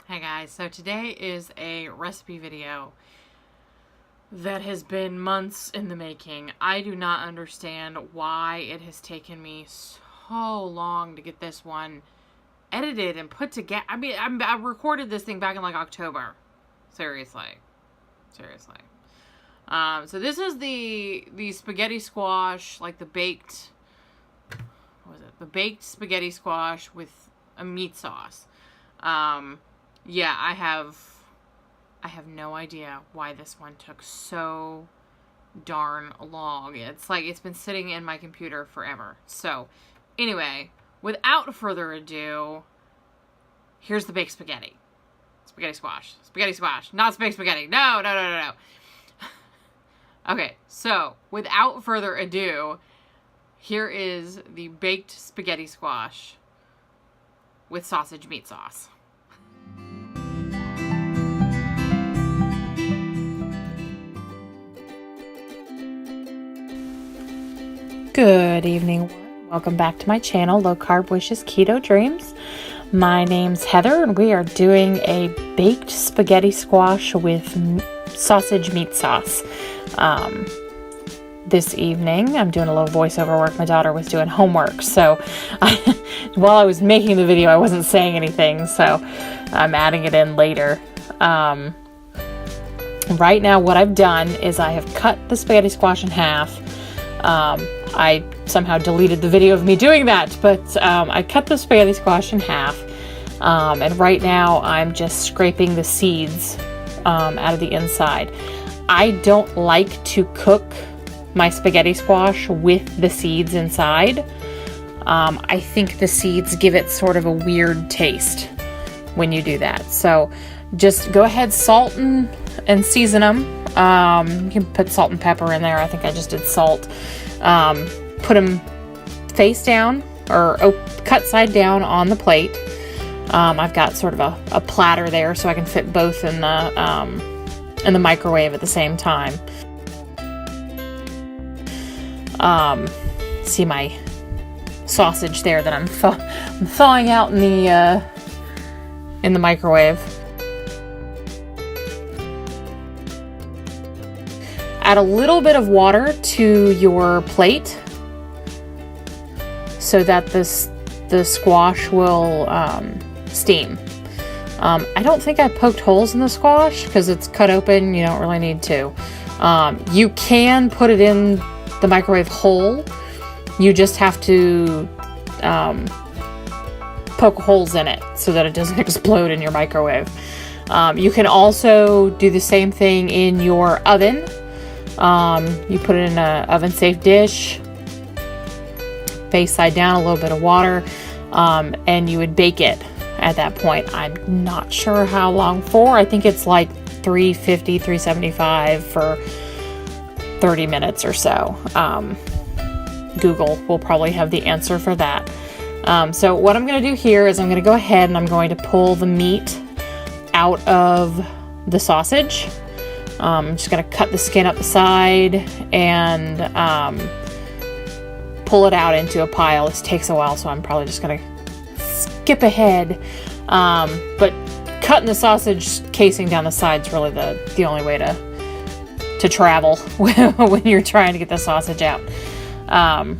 Hey guys, so today is a recipe video that has been months in the making. I do not understand why it has taken me so long to get this one edited and put together. I recorded this thing back in like October. Seriously. So this is the spaghetti squash, like the baked, the baked spaghetti squash with a meat sauce. Yeah, I have no idea why this one took so darn long. It's like it's been sitting in my computer forever. So, anyway, without further ado, here's the baked spaghetti. Spaghetti squash. Not baked spaghetti. No. Okay, so, without further ado, here is the baked spaghetti squash with sausage meat sauce. Good evening. Welcome back to my channel, Low Carb Wishes Keto Dreams. My name's Heather, and we are doing a baked spaghetti squash with sausage meat sauce. This evening, I'm doing a little voiceover work. My daughter was doing homework, so while I was making the video, I wasn't saying anything, so I'm adding it in later. Right now, what I've done is I have cut the spaghetti squash in half. I somehow deleted the video of me doing that, but I cut the spaghetti squash in half, and right now I'm just scraping the seeds out of the inside. I don't like to cook my spaghetti squash with the seeds inside. I think the seeds give it sort of a weird taste when you do that. So just go ahead, salt and season them. You can put salt and pepper in there. I think I just did salt. Put them face down or cut side down on the plate. I've got sort of a platter there so I can fit both in the microwave at the same time. See my sausage there that I'm thawing out in the microwave. Add a little bit of water to your plate so that the squash will steam. I don't think I poked holes in the squash because it's cut open. You don't really need to. You can put it in the microwave whole. You just have to poke holes in it so that it doesn't explode in your microwave. You can also do the same thing in your oven. You put it in an oven-safe dish, face side down, a little bit of water, and you would bake it at that point. I'm not sure how long for. I think it's like 350, 375 for 30 minutes or so. Google will probably have the answer for that. So what I'm going to do here is I'm going to go ahead and I'm going to pull the meat out of the sausage. I'm just going to cut the skin up the side and pull it out into a pile. This takes a while, so I'm probably just going to skip ahead. But cutting the sausage casing down the side is really the only way to travel when you're trying to get the sausage out. And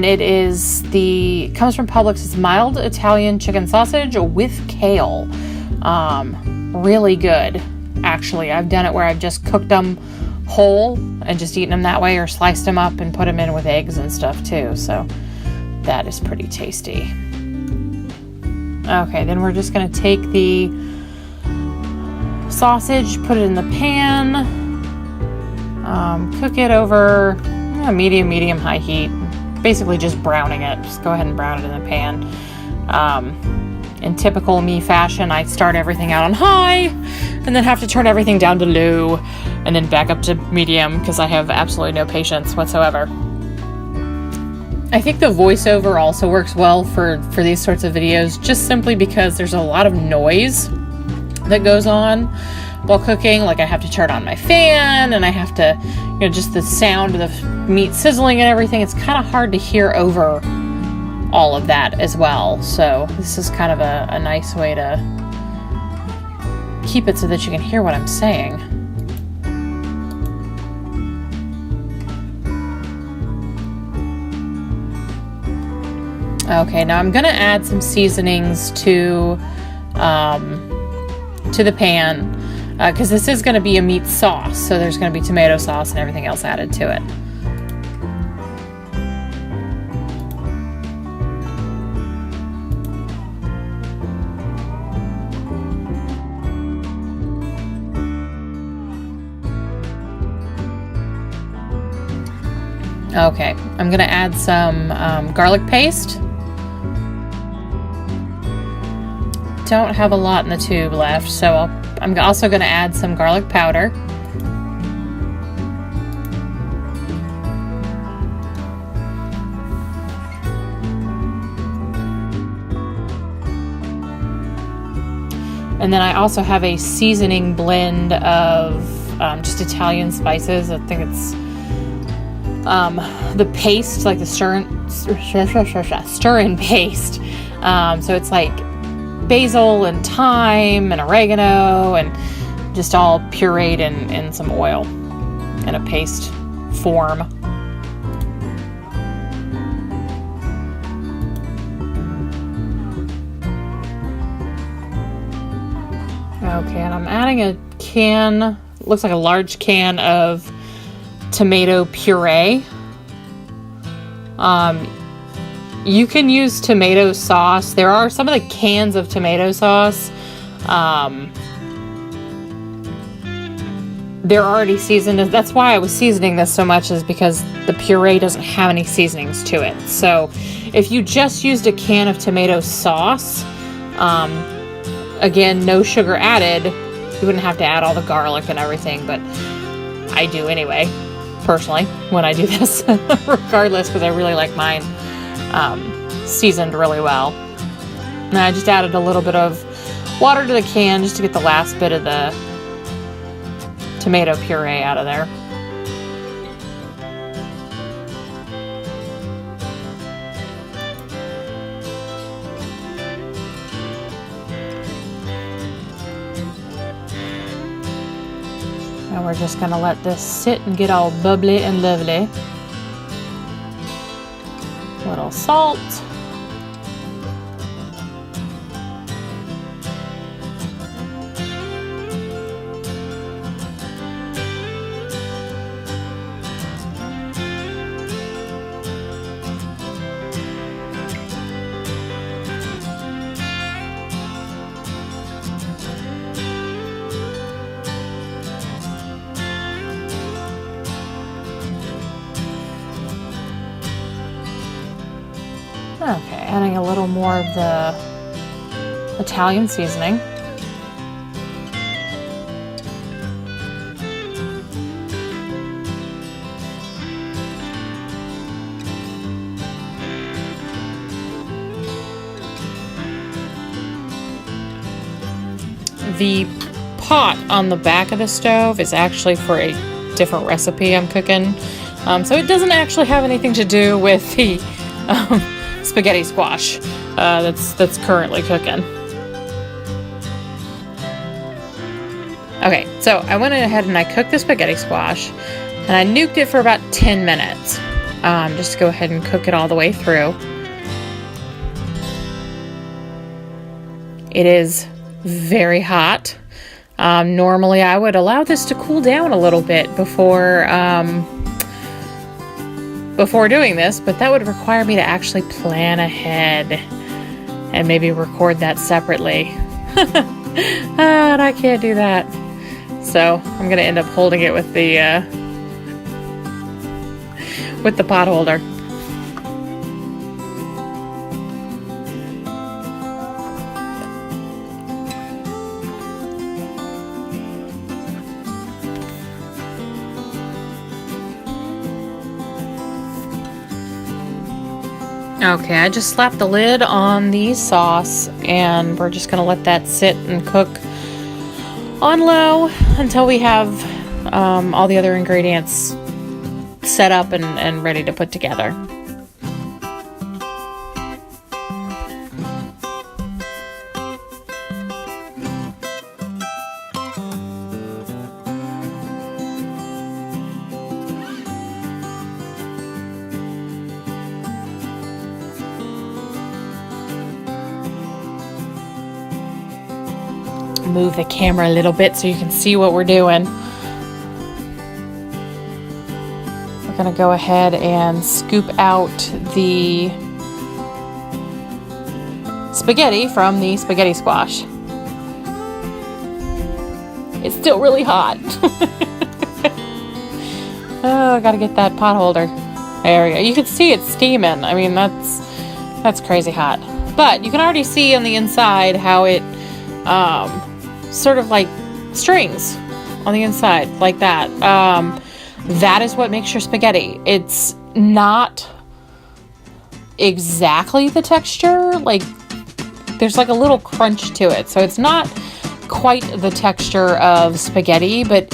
it comes from Publix. It's mild Italian chicken sausage with kale. Really good. Actually, I've done it where I've just cooked them whole and just eaten them that way, or sliced them up and put them in with eggs and stuff too. So that is pretty tasty. Okay, then we're just going to take the sausage, put it in the pan, cook it over medium, high heat. Basically just browning it. Just go ahead and brown it in the pan. In typical me fashion, I start everything out on high and then have to turn everything down to low and then back up to medium because I have absolutely no patience whatsoever. I think the voiceover also works well for these sorts of videos, just simply because there's a lot of noise that goes on while cooking. Like I have to turn on my fan and I have to, just the sound of the meat sizzling and everything. It's kind of hard to hear over all of that as well. So this is kind of a nice way to keep it so that you can hear what I'm saying. Okay, now I'm gonna add some seasonings to the pan, because this is gonna be a meat sauce, so there's gonna be tomato sauce and everything else added to it. Okay, I'm gonna add some garlic paste. Don't have a lot in the tube left, so I'm also gonna add some garlic powder. And then I also have a seasoning blend of just Italian spices. I think it's the paste, like the stir-in paste. So it's like basil and thyme and oregano and just all pureed in some oil in a paste form. Okay, and I'm adding a can, looks like a large can of tomato puree. You can use tomato sauce. There are some of the cans of tomato sauce. They're already seasoned. That's why I was seasoning this so much, is because the puree doesn't have any seasonings to it. So if you just used a can of tomato sauce, again, no sugar added, you wouldn't have to add all the garlic and everything, but I do anyway, personally, when I do this, regardless, because I really like mine seasoned really well. And I just added a little bit of water to the can just to get the last bit of the tomato puree out of there. And we're just gonna let this sit and get all bubbly and lovely. Little salt. Okay, adding a little more of the Italian seasoning. The pot on the back of the stove is actually for a different recipe I'm cooking. So it doesn't actually have anything to do with the spaghetti squash that's currently cooking. Okay, so I went ahead and I cooked the spaghetti squash and I nuked it for about 10 minutes just to go ahead and cook it all the way through. It is very hot. Normally I would allow this to cool down a little bit before doing this, but that would require me to actually plan ahead and maybe record that separately. And I can't do that. So I'm gonna end up holding it with the pot holder. Okay, I just slapped the lid on the sauce and we're just gonna let that sit and cook on low until we have all the other ingredients set up and ready to put together. move the camera a little bit so you can see what we're doing. We're gonna go ahead and scoop out the spaghetti from the spaghetti squash. It's still really hot. Oh, I gotta get that pot holder. There we go. You can see it steaming. I mean, that's crazy hot. But you can already see on the inside how it sort of like strings on the inside like that. That is what makes your spaghetti. It's not exactly the texture. Like, there's like a little crunch to it. So it's not quite the texture of spaghetti, but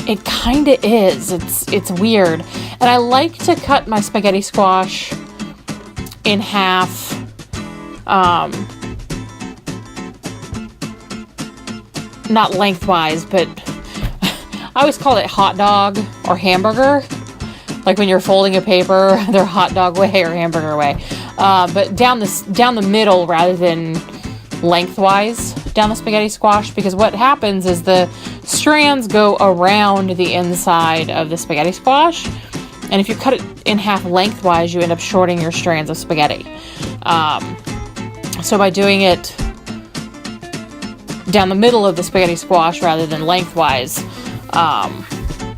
it kind of is. It's weird. And I like to cut my spaghetti squash in half. Not lengthwise, but I always call it hot dog or hamburger. Like when you're folding a paper, they're hot dog way or hamburger way. But down the middle rather than lengthwise down the spaghetti squash, because what happens is the strands go around the inside of the spaghetti squash, and if you cut it in half lengthwise, you end up shorting your strands of spaghetti. So by doing it down the middle of the spaghetti squash rather than lengthwise,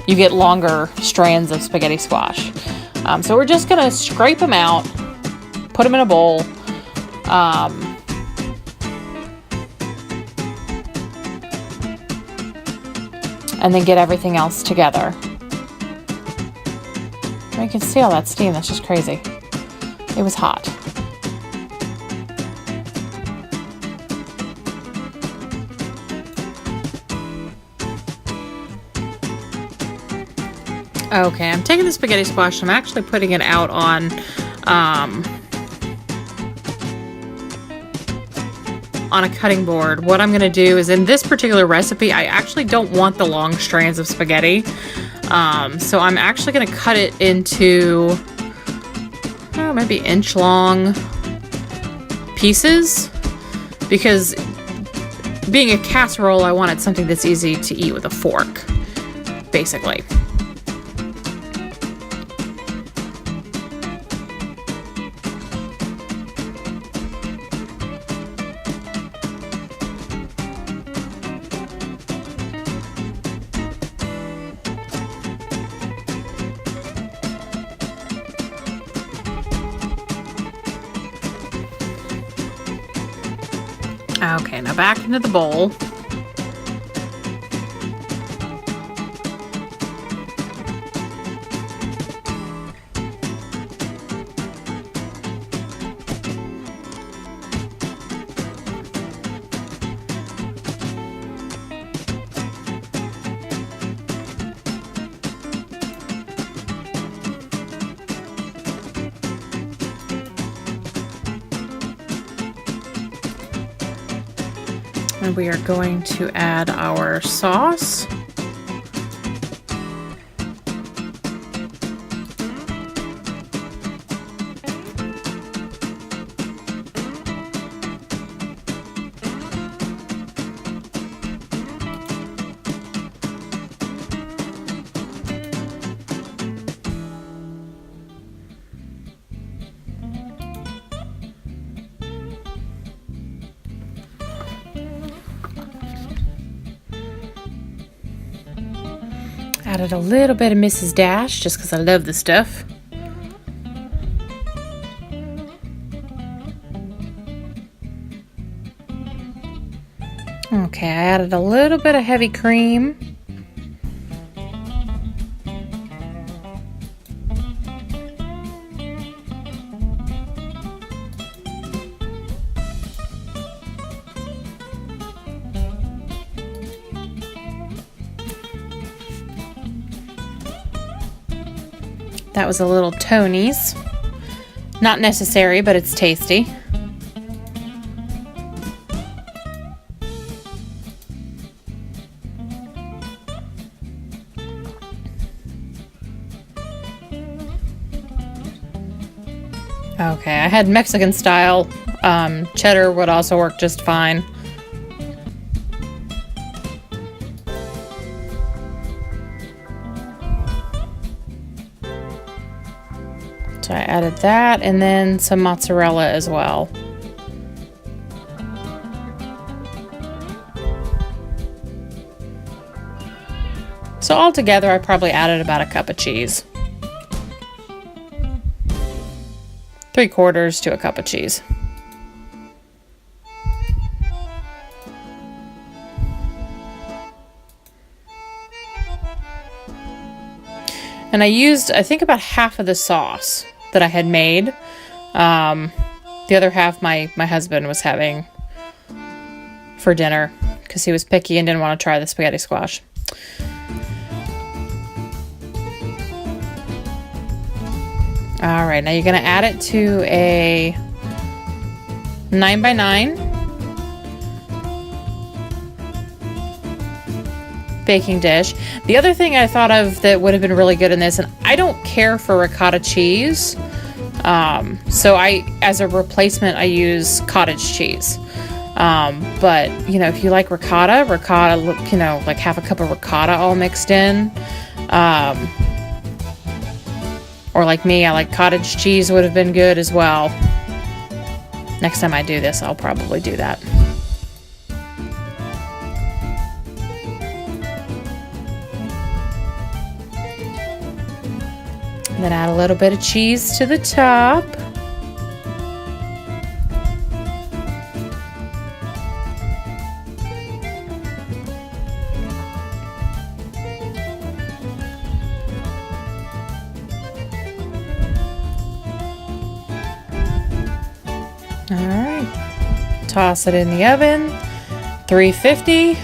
you get longer strands of spaghetti squash. So we're just gonna scrape them out, put them in a bowl, and then get everything else together. You can see all that steam. That's just crazy. It was hot. Okay, I'm taking the spaghetti squash. I'm actually putting it out on a cutting board. What I'm going to do is, in this particular recipe, I actually don't want the long strands of spaghetti. So I'm actually going to cut it into maybe inch long pieces, because being a casserole, I wanted something that's easy to eat with a fork, basically. Okay, now back into the bowl. And we are going to add our sauce. Added a little bit of Mrs. Dash just because I love the stuff. Okay, I added a little bit of heavy cream. That was a little Tony's. Not necessary, but it's tasty. Okay, I had Mexican style. Cheddar would also work just fine. So I added that and then some mozzarella as well. So altogether, I probably added about a cup of cheese. 3/4 to a cup of cheese. And I used, I think, about half of the sauce that I had made. The other half my husband was having for dinner because he was picky and didn't want to try the spaghetti squash. All right, now you're going to add it to a 9x9 baking dish. The other thing I thought of that would have been really good in this, and I don't care for ricotta cheese, so as a replacement, I use cottage cheese. But, you know, if you like ricotta, you know, like half a cup of ricotta all mixed in. Or like me, I like cottage cheese would have been good as well. Next time I do this, I'll probably do that. And then add a little bit of cheese to the top. All right, toss it in the oven, 350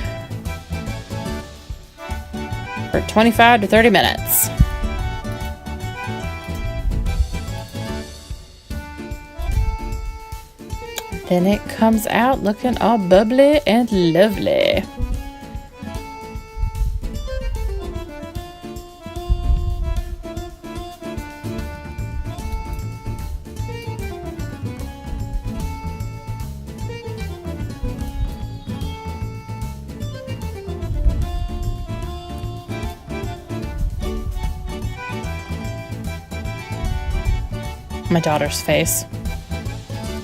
for 25 to 30 minutes. Then it comes out looking all bubbly and lovely. My daughter's face.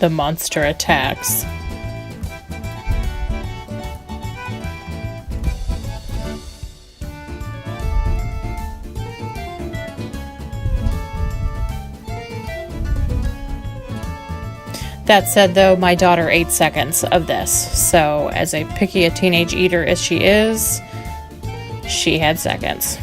The monster attacks. That said, though, my daughter ate seconds of this, so as a picky a teenage eater as she is, she had seconds.